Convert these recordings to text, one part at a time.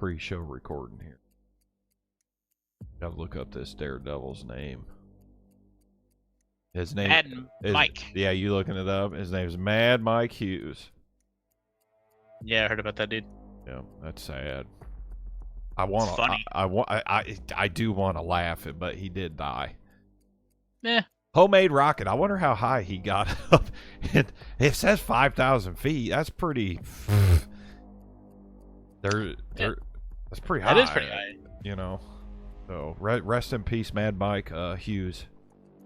pre-show recording here. Gotta look up this daredevil's name. His name Mad is Mike. Yeah, you looking it up? His name's Mad Mike Hughes. Yeah, I heard about that dude. Yeah, that's sad. It's funny. I do want to laugh, but he did die. Yeah. Homemade rocket. I wonder how high he got up. It says 5,000 feet. That's pretty. That's pretty high. That is pretty high. You know. So rest in peace, Mad Mike Hughes.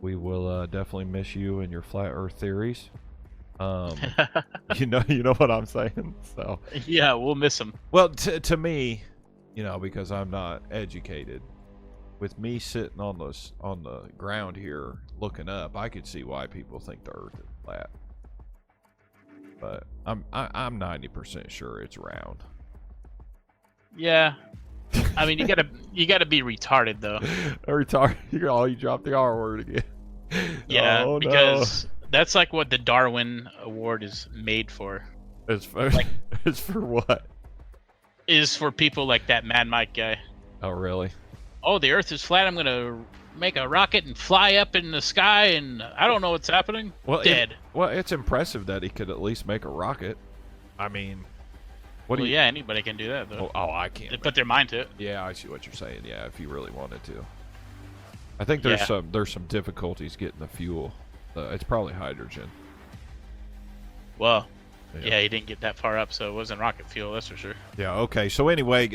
We will definitely miss you and your flat Earth theories. You know what I'm saying. So yeah, we'll miss him. well, to me, because I'm not educated. With me sitting on the ground here looking up, I could see why people think the Earth is flat. But I'm 90% sure it's round. Yeah. I mean, you gotta be retarded though. Retarded. You dropped the R word again. Yeah, because that's like what the Darwin Award is made for. It's for it's for what? Is for people like that Mad Mike guy. Oh really? Oh, the Earth is flat. I'm gonna make a rocket and fly up in the sky, and I don't know what's happening. Well, Dead. It's impressive that he could at least make a rocket. I mean, yeah, anybody can do that though. Oh, I can't. They put their mind to it. Yeah, I see what you're saying. Yeah, if you really wanted to. I think there's some difficulties getting the fuel. It's probably hydrogen. Well, yeah, he didn't get that far up, so it wasn't rocket fuel. That's for sure. Yeah. Okay. So anyway,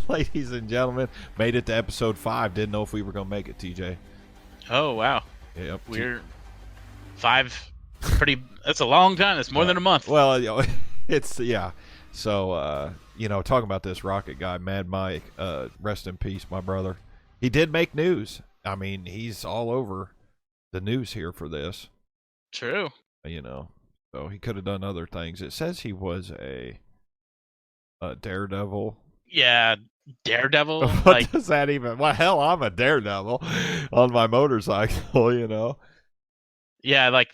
ladies and gentlemen, made it to episode 5. Didn't know if we were gonna make it, TJ. Oh wow. Yep. We're 5. That's a long time. That's more than a month. Well, it's yeah. So talking about this rocket guy, Mad Mike, rest in peace, my brother. He did make news. I mean, he's all over the news here for this. True. So he could have done other things. It says he was a daredevil. Yeah, daredevil. What does that even? Well, hell, I'm a daredevil on my motorcycle. Yeah, like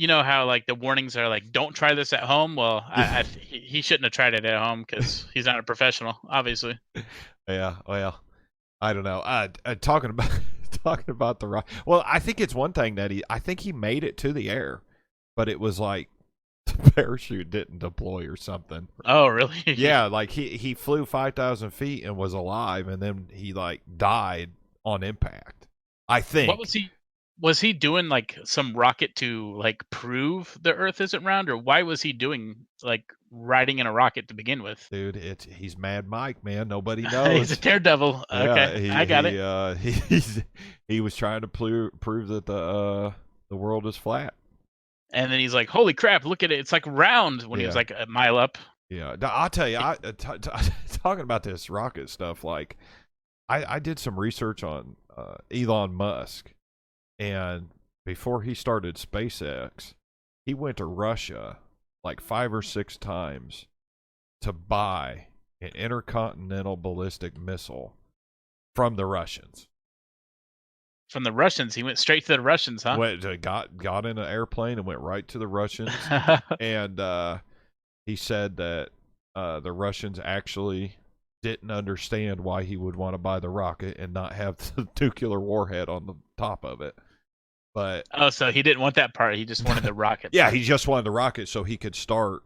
how like the warnings are like, don't try this at home. Well, he shouldn't have tried it at home because he's not a professional, obviously. Yeah. Well, I don't know. Talking about the rock. Well, I think it's one thing that I think he made it to the air, but it was like the parachute didn't deploy or something. Oh, really? Yeah, like he flew 5,000 feet and was alive, and then he like died on impact. I think. What was he doing like some rocket to like prove the Earth isn't round, or why was he doing like riding in a rocket to begin with? Dude, he's Mad Mike, man. Nobody knows. He's a daredevil. Yeah, okay, I got it. He was trying to prove that the world is flat. And then he's like, "Holy crap! Look at it! It's like round." When he was like a mile up. Yeah, I'll tell you. Talking about this rocket stuff, like I did some research on Elon Musk, and before he started SpaceX, he went to Russia like 5 or 6 times to buy an intercontinental ballistic missile from the Russians. From the Russians, he went straight to the Russians, huh? Got in an airplane and went right to the Russians. And he said that the Russians actually didn't understand why he would want to buy the rocket and not have the nuclear warhead on the top of it. But so he didn't want that part. He just wanted the rocket. Yeah, he just wanted the rocket so he could start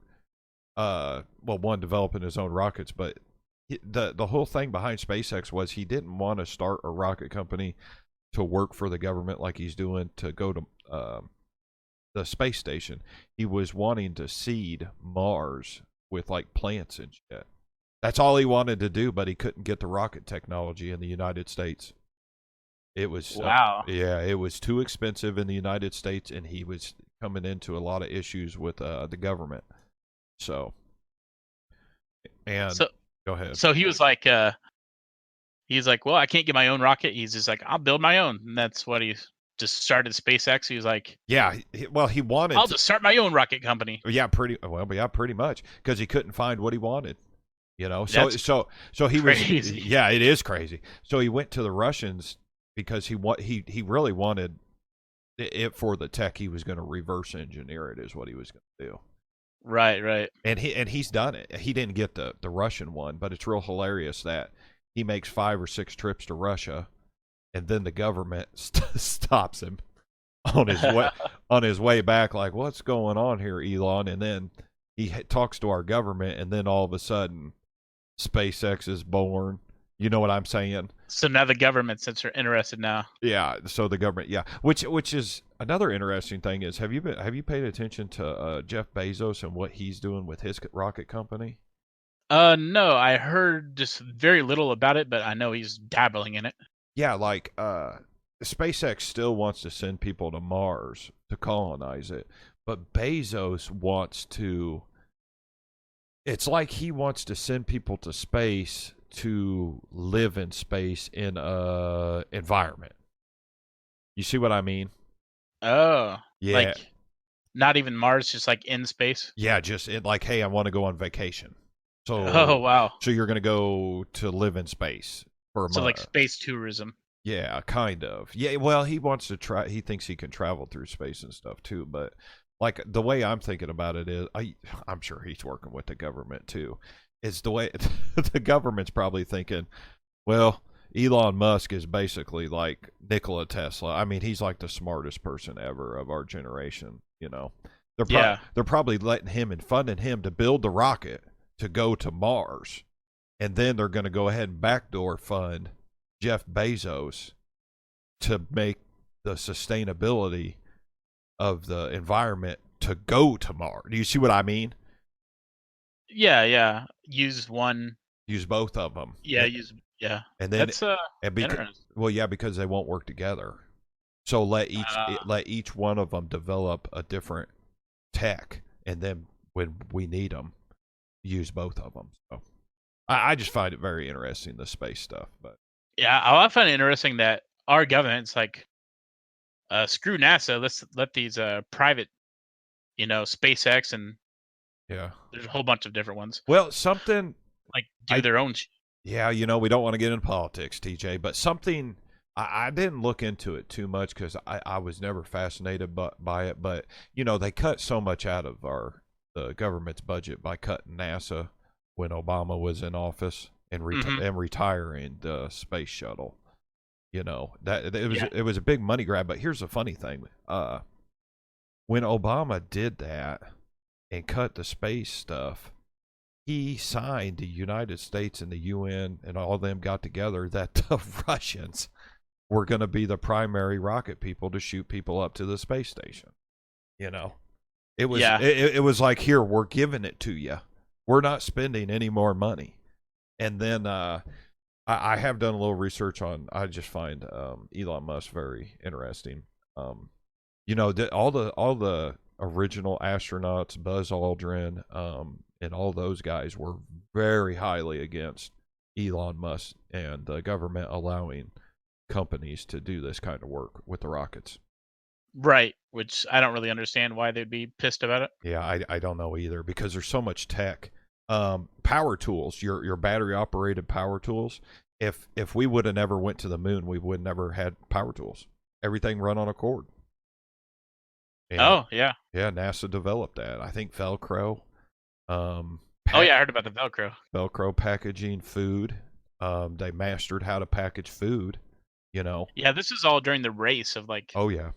developing his own rockets. But the whole thing behind SpaceX was he didn't want to start a rocket company to work for the government like he's doing to go to the space station. He was wanting to seed Mars with like plants and shit. That's all he wanted to do, but he couldn't get the rocket technology in the United States. It was wow. It was too expensive in the United States, and he was coming into a lot of issues with the government. So go ahead. So he was like, well, I can't get my own rocket. He's just like, I'll build my own, and that's what he just started SpaceX. He was like, yeah, he wanted. I'll just start my own rocket company. Yeah, pretty much because he couldn't find what he wanted. So he crazy. was. Yeah, it is crazy. So he went to the Russians because he really wanted it for the tech. He was going to reverse engineer it, is what he was going to do. Right, right. And he's done it. He didn't get the Russian one, but it's real hilarious that he makes 5 or 6 trips to Russia, and then the government stops him on his way back. Like, what's going on here, Elon? And then he talks to our government, and then all of a sudden, SpaceX is born. You know what I'm saying? So now the government's interested now. Yeah. So the government, yeah. Which is another interesting thing is have you paid attention to Jeff Bezos and what he's doing with his rocket company? No, I heard just very little about it, but I know he's dabbling in it. Yeah, like SpaceX still wants to send people to Mars to colonize it, but Bezos wants to. It's like he wants to send people to space to live in space in a environment. You see what I mean? Oh, Yeah. like not even Mars, just like in space. Yeah, just like, hey, I want to go on vacation. So, Oh wow. so you're gonna go to live in space for a So month. like space tourism. Yeah, kind of. Yeah, well, he wants to try. He thinks he can travel through space and stuff too. But like the way I'm thinking about it is, I'm sure he's working with the government too. Is the way the government's probably thinking, well, Elon Musk is basically like Nikola Tesla. I mean, he's like the smartest person ever of our generation. You know, they're probably letting him and funding him to build the rocket to go to Mars, and then they're going to go ahead and backdoor fund Jeff Bezos to make the sustainability of the environment to go to Mars. Do you see what I mean? Yeah, yeah. Use one. Use both of them. Yeah, use. Yeah. And then That's interesting. well, yeah, because they won't work together. So let each one of them develop a different tech, and then when we need them, use both of them. So I just find it very interesting, the space stuff. But Yeah, I find it interesting that our government's like, screw NASA. Let's let these private, SpaceX, and yeah, there's a whole bunch of different ones, well, something like do their own. yeah, we don't want to get into politics, TJ, but something I didn't look into it too much because I was never fascinated by it. But they cut so much out of the government's budget by cutting NASA when Obama was in office and and retiring the space shuttle. That it was a big money grab. But here's the funny thing: when Obama did that and cut the space stuff, he signed the United States and the UN and all of them got together that the Russians were going to be the primary rocket people to shoot people up to the space station. It was it was like, here, we're giving it to you. We're not spending any more money. And then I have done a little research on. I just find Elon Musk very interesting. All the original astronauts, Buzz Aldrin, and all those guys were very highly against Elon Musk and the government allowing companies to do this kind of work with the rockets. Right, which I don't really understand why they'd be pissed about it. Yeah, I don't know either, because there's so much tech. Power tools, your battery operated power tools. If we would have never went to the moon, we would never had power tools. Everything run on a cord. And, oh yeah. Yeah, NASA developed that. I think Velcro. Oh yeah, I heard about the Velcro. Velcro packaging food. They mastered how to package food. Yeah, this is all during the race of like. Oh yeah.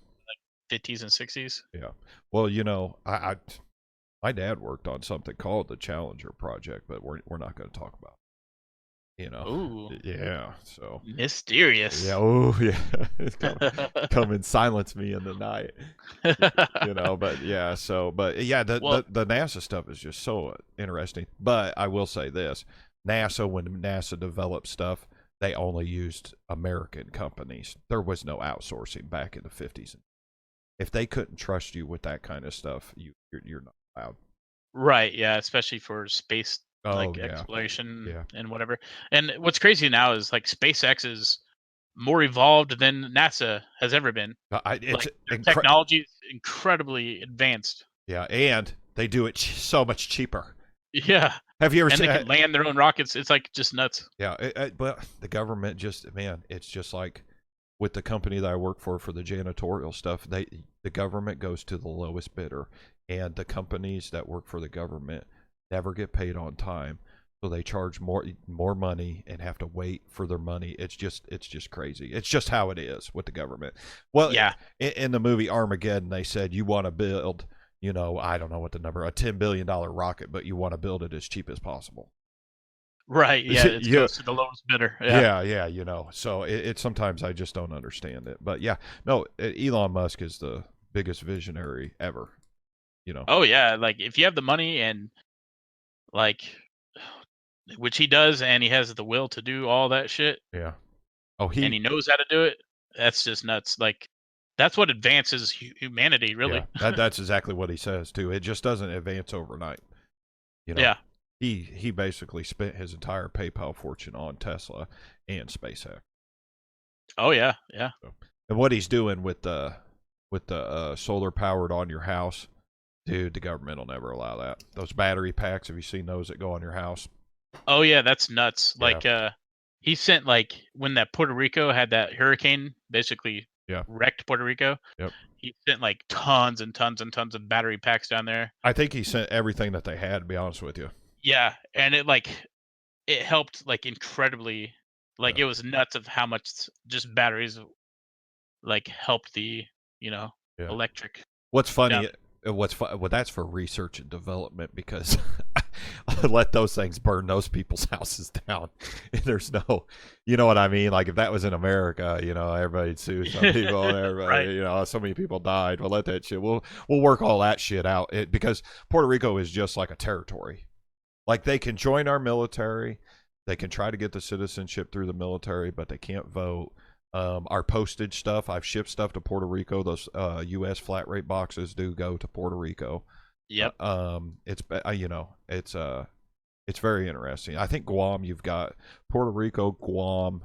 50s and 60s. Yeah. Well, I my dad worked on something called the Challenger Project, but we're not going to talk about it. Ooh. Yeah. So mysterious. Yeah. Oh yeah. come and silence me in the night. But yeah. So, but yeah, the NASA stuff is just so interesting. But I will say this: when NASA developed stuff, they only used American companies. There was no outsourcing back in the 50s. If they couldn't trust you with that kind of stuff, you're not allowed. Right. Yeah. Especially for space exploration Yeah. and whatever. And what's crazy now is like SpaceX is more evolved than NASA has ever been. Technology is incredibly advanced. Yeah, and they do it so much cheaper. Yeah. Have you ever seen? And they can land their own rockets. It's like just nuts. Yeah, but the government it's just like with the company that I work for the janitorial stuff, the government goes to the lowest bidder, and the companies that work for the government never get paid on time, so they charge more money and have to wait for their money. It's just crazy. It's just how it is with the government. Well, Yeah. in the movie Armageddon, they said you want to build, I don't know what the number, a $10 billion rocket, but you want to build it as cheap as possible. Right. Yeah. It Yeah, goes to the lowest bidder. Yeah. yeah, So it sometimes I just don't understand it. But yeah, no, Elon Musk is the biggest visionary ever. Oh yeah. Like if you have the money and like, which he does, and he has the will to do all that shit, Yeah. Oh, and he knows how to do it. That's just nuts. Like that's what advances humanity, yeah, really. that's exactly what he says too. It just doesn't advance overnight. You know, Yeah. he basically spent his entire PayPal fortune on Tesla and SpaceX. Oh yeah. Yeah. So, and what he's doing with the solar powered on your house, dude, the government will never allow that. Those battery packs, have you seen those that go on your house? Oh yeah. That's nuts. Yeah. Like he sent like when that Puerto Rico had that hurricane basically Yeah. wrecked Puerto Rico. Yep. He sent like tons and tons and tons of battery packs down there. I think he sent everything that they had, to be honest with you. Yeah, and it helped like incredibly. Like Yeah. it was nuts of how much just batteries like helped the Yeah. electric. What's funny, down. well, that's for research and development, because let those things burn those people's houses down. And there's no, you know what I mean? Like if that was in America, everybody'd sue some people and everybody, Right. so many people died. Well, let that shit, we'll work all that shit out. Because Puerto Rico is just like a territory. Like they can join our military, they can try to get the citizenship through the military, but they can't vote. Our postage stuff, I've shipped stuff to Puerto Rico. Those U.S. flat rate boxes do go to Puerto Rico. Yep. It's very interesting. I think Guam, you've got Puerto Rico, Guam,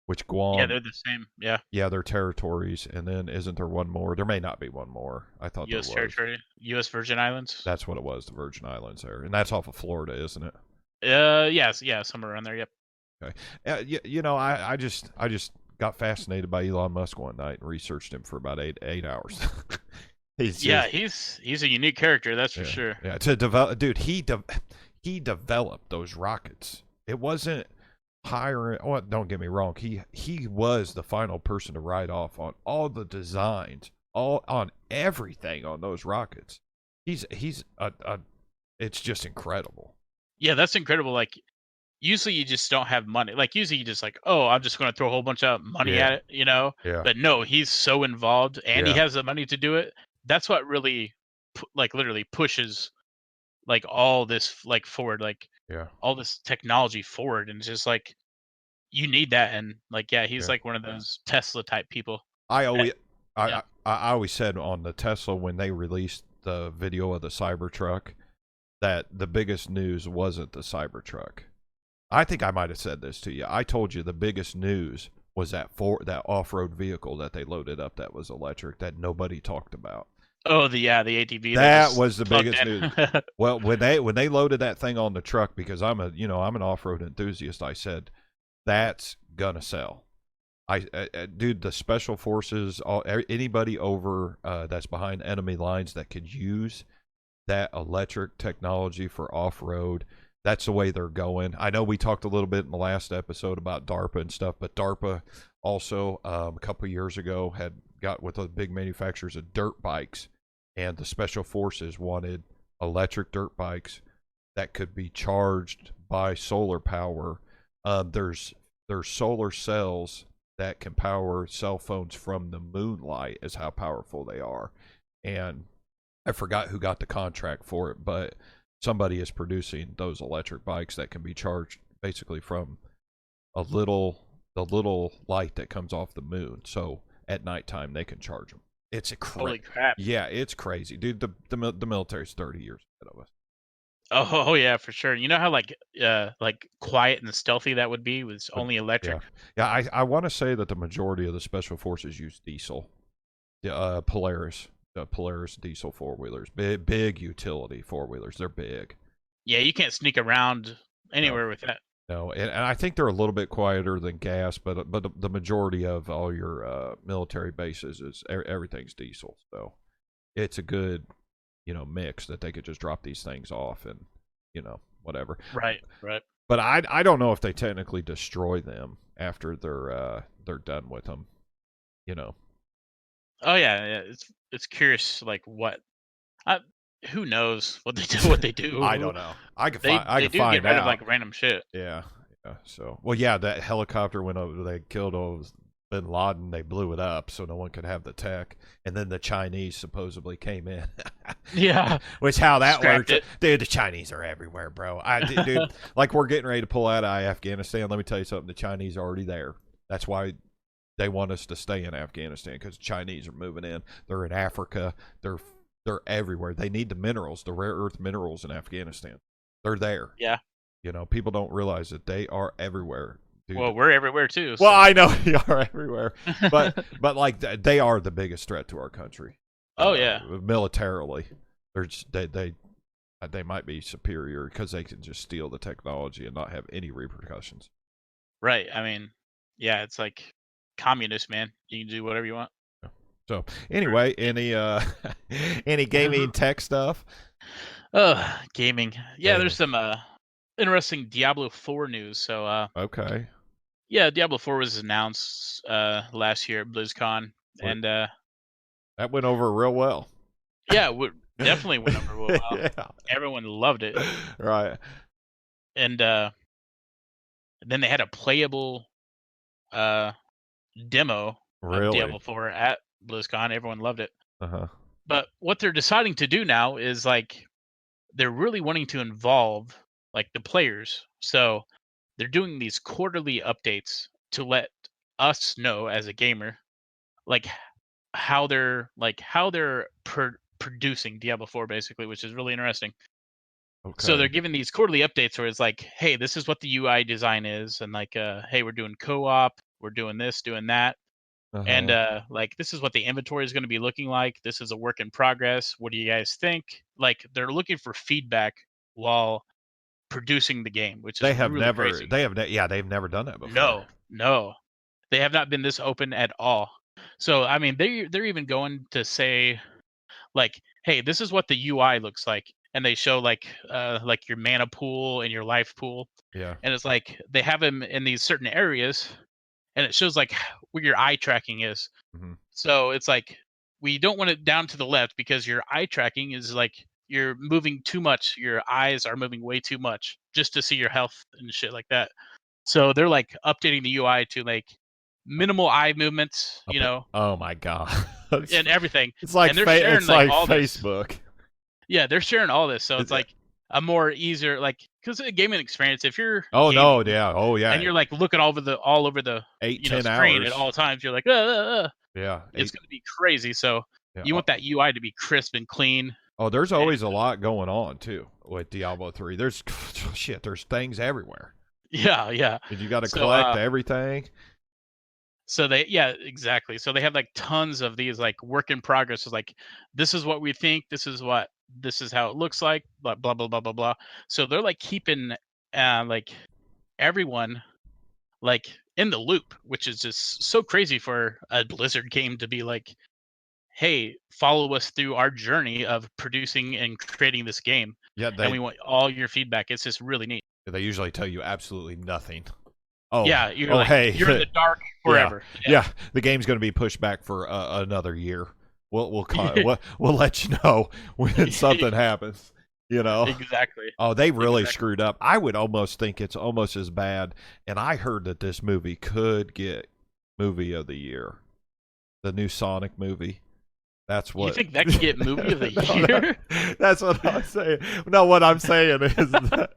which Yeah, Guam, they're the same. Yeah. yeah, they're territories, and then isn't there one more? There may not be one more. I thought there U.S. was. territory, U.S. Virgin Islands. That's what it was, the Virgin Islands there, and that's off of Florida, isn't it? Yes, yeah, somewhere around there. Yep. Okay. I just got fascinated by Elon Musk one night and researched him for about eight hours. Yeah, he's a unique character, that's for Yeah, sure. yeah. To develop, dude, he developed those rockets. It wasn't hiring. Oh, don't get me wrong. He was the final person to write off on all the designs, all on everything on those rockets. He's it's just incredible. Yeah, that's incredible. Like usually you just don't have money. Like usually you just like, oh, I'm just going to throw a whole bunch of money Yeah. at it, Yeah. But no, he's so involved and he Yeah. has the money to do it. That's what really, like, literally pushes like all this like forward, like Yeah. all this technology forward, and it's just like you need that. And like, yeah, he's Yeah. like one of those Tesla type people. I that- always yeah. I always said on the Tesla when they released the video of the Cybertruck that the biggest news wasn't the Cybertruck. I think I might have said this to you. I told you the biggest news was that off-road vehicle that they loaded up that was electric that nobody talked about. Oh, the ATV. That was the plugged biggest in. news. Well, when they loaded that thing on the truck, because I'm an off-road enthusiast, I said that's gonna sell. Dude, the special forces, anybody over that's behind enemy lines that could use that electric technology for off-road, that's the way they're going. I know we talked a little bit in the last episode about DARPA and stuff, but DARPA also a couple of years ago had got with the big manufacturers of dirt bikes, and the special forces wanted electric dirt bikes that could be charged by solar power. There's solar cells that can power cell phones from the moonlight, is how powerful they are. And I forgot who got the contract for it, but somebody is producing those electric bikes that can be charged basically from the little light that comes off the moon. So at nighttime they can charge them. It's Holy crap. Yeah, it's crazy, dude. The military's 30 years ahead of us. Oh yeah, for sure. You know how like quiet and stealthy that would be with only electric. Yeah. I want to say that the majority of the special forces use diesel. Polaris diesel four-wheelers, big utility four-wheelers. They're big. Yeah, you can't sneak around anywhere with that. No, and I think they're a little bit quieter than gas, but the majority of all your military bases is everything's diesel. So it's a good, mix that they could just drop these things off and, whatever. Right, right. But I don't know if they technically destroy them after they're done with them. Oh yeah. It's curious, like what. I, who knows what they do? What they do? I don't know. I could They I could do find get rid out. of like random shit. Yeah, yeah. So, well, yeah, that helicopter went over. They killed Bin Laden. They blew it up so no one could have the tech. And then the Chinese supposedly came in. Yeah. Which how that Scrapped works, it. dude. The Chinese are everywhere, bro. Dude, like we're getting ready to pull out of Afghanistan. Let me tell you something. The Chinese are already there. That's why they want us to stay in Afghanistan because the Chinese are moving in. They're in Africa. They're everywhere. They need the minerals, the rare earth minerals in Afghanistan. They're there. Yeah. People don't realize that they are everywhere. Dude. Well, we're everywhere too. So. Well, I know they are everywhere, but like they are the biggest threat to our country. Oh yeah. Militarily, they're just, they might be superior because they can just steal the technology and not have any repercussions. Right. I mean, yeah, it's like communist, man. You can do whatever you want. So anyway, any any gaming tech stuff? Gaming. Yeah, there's some interesting Diablo 4 news. So okay. Yeah, Diablo 4 was announced last year at BlizzCon, and that went over real well. Yeah, definitely went over real well. Yeah. Everyone loved it. Right. And then they had a playable demo of Diablo 4 at BlizzCon. Everyone loved it. But what they're deciding to do now is like they're really wanting to involve like the players. So they're doing these quarterly updates to let us know as a gamer like how they're producing Diablo 4 basically, which is really interesting. Okay. So they're giving these quarterly updates where it's like, hey, this is what the UI design is, and like hey, we're doing co-op, we're doing this, doing that. And like this is what the inventory is going to be looking like. This is a work in progress. What do you guys think? Like they're looking for feedback while producing the game, which is really crazy. They've never done that before. No, they have not been this open at all. So I mean, they're even going to say, like, hey, this is what the UI looks like, and they show like your mana pool and your life pool. Yeah. And it's like they have them in these certain areas, and it shows like where your eye tracking is. Mm-hmm. So it's like we don't want it down to the left because your eye tracking is like you're moving too much. Your eyes are moving way too much just to see your health and shit like that. So they're like updating the UI to like minimal eye movements, you know. Oh my god. And everything. It's like it's like Facebook. Yeah, they're sharing all this, so it's like a more easier, like, because a gaming experience. If you're and you're like looking all over the 8-10 screen hours at all times, you're like, yeah, it's gonna be crazy. So you want that UI to be crisp and clean. Oh, there's always a lot going on too with Diablo 3. There's there's things everywhere. Yeah. And you got to collect everything. So exactly. So they have like tons of these like work in progress. It's like, this is what we think. This is how it looks like. Blah blah blah blah blah blah. So they're like keeping like everyone like in the loop, which is just so crazy for a Blizzard game to be like, hey, follow us through our journey of producing and creating this game. Yeah, and we want all your feedback. It's just really neat. They usually tell you absolutely nothing. Oh yeah, you're you're in the dark forever. Yeah, the game's going to be pushed back for another year. We'll let you know when something happens. You know exactly. Oh, they really screwed up. I would almost think it's almost as bad. And I heard that this movie could get movie of the year, the new Sonic movie. That's what you think that could get movie of the year. That's what I'm saying. No, what I'm saying is that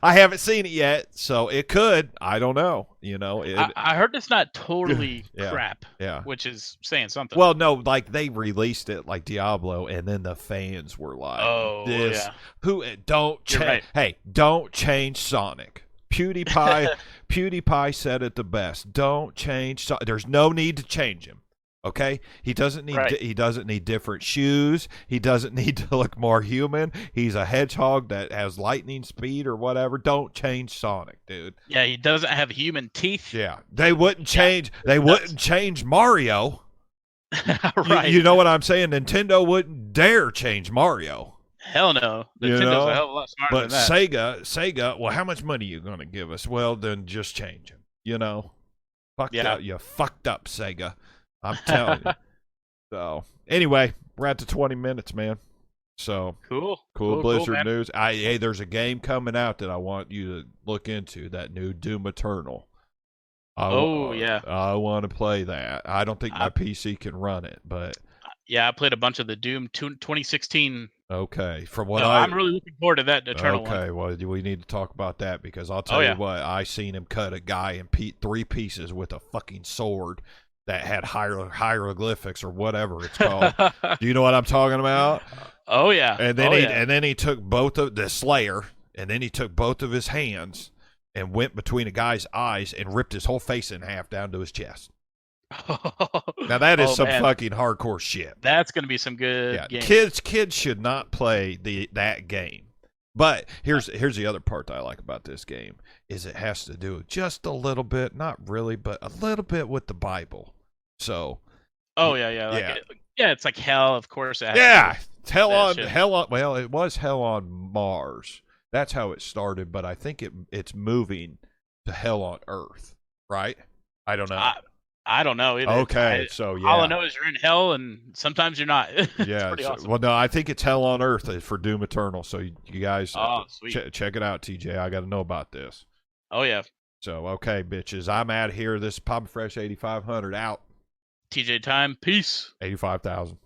I haven't seen it yet, so it could. I don't know. You know, I heard it's not totally crap. Yeah, which is saying something. Well, no, like they released it like Diablo, and then the fans were like, "Oh, this who don't change? Right. Hey, don't change Sonic." PewDiePie said it the best. Don't change. There's no need to change him. Okay, he doesn't need Right. he doesn't need different shoes. He doesn't need to look more human. He's a hedgehog that has lightning speed or whatever. Don't change Sonic, dude. Yeah, he doesn't have human teeth. Yeah, they wouldn't Yeah, change. They nuts. wouldn't change Mario. Right. You know what I'm saying? Nintendo wouldn't dare change Mario. Hell no. You Nintendo's a know, hell of a lot smarter but than that. Sega. Well, how much money are you gonna give us? Well, then just change him. You know, Yeah. you fucked up, Sega. I'm telling you. So anyway, we're at the 20 minutes, man. So Cool. cool Blizzard man. news. Hey, there's a game coming out that I want you to look into. That new Doom Eternal. Yeah. I want to play that. I don't think my I- PC can run it, but Yeah, I played a bunch of the Doom 2016. okay. From what So I'm really looking forward to that Eternal one. okay, well, we need to talk about that because I'll tell Oh, you yeah. what, I seen him cut a guy in three pieces with a fucking sword that had hieroglyphics or whatever it's called. Do you know what I'm talking about? Oh yeah. And then yeah. and then he took both of the Slayer, and then he took both of his hands and went between a guy's eyes and ripped his whole face in half down to his chest. Now that is some fucking hardcore shit. That's gonna be some good games. Kids should not play that game. But here's the other part that I like about this game is it has to do just a little bit, not really, but a little bit with the Bible. So Oh yeah. It's like hell, of course. it's hell on shit. well, it was hell on Mars. That's how it started, but I think it's moving to hell on Earth, right? I don't know. I don't know either. Okay, so yeah. All I know is you're in hell, and sometimes you're not. It's yeah. pretty awesome. Well, no, I think it's Hell on Earth for Doom Eternal. So you guys, sweet. check it out, TJ. I got to know about this. Oh yeah. So okay, bitches, I'm out of here. This is Papa Fresh 8500 out. TJ time. Peace. 85,000.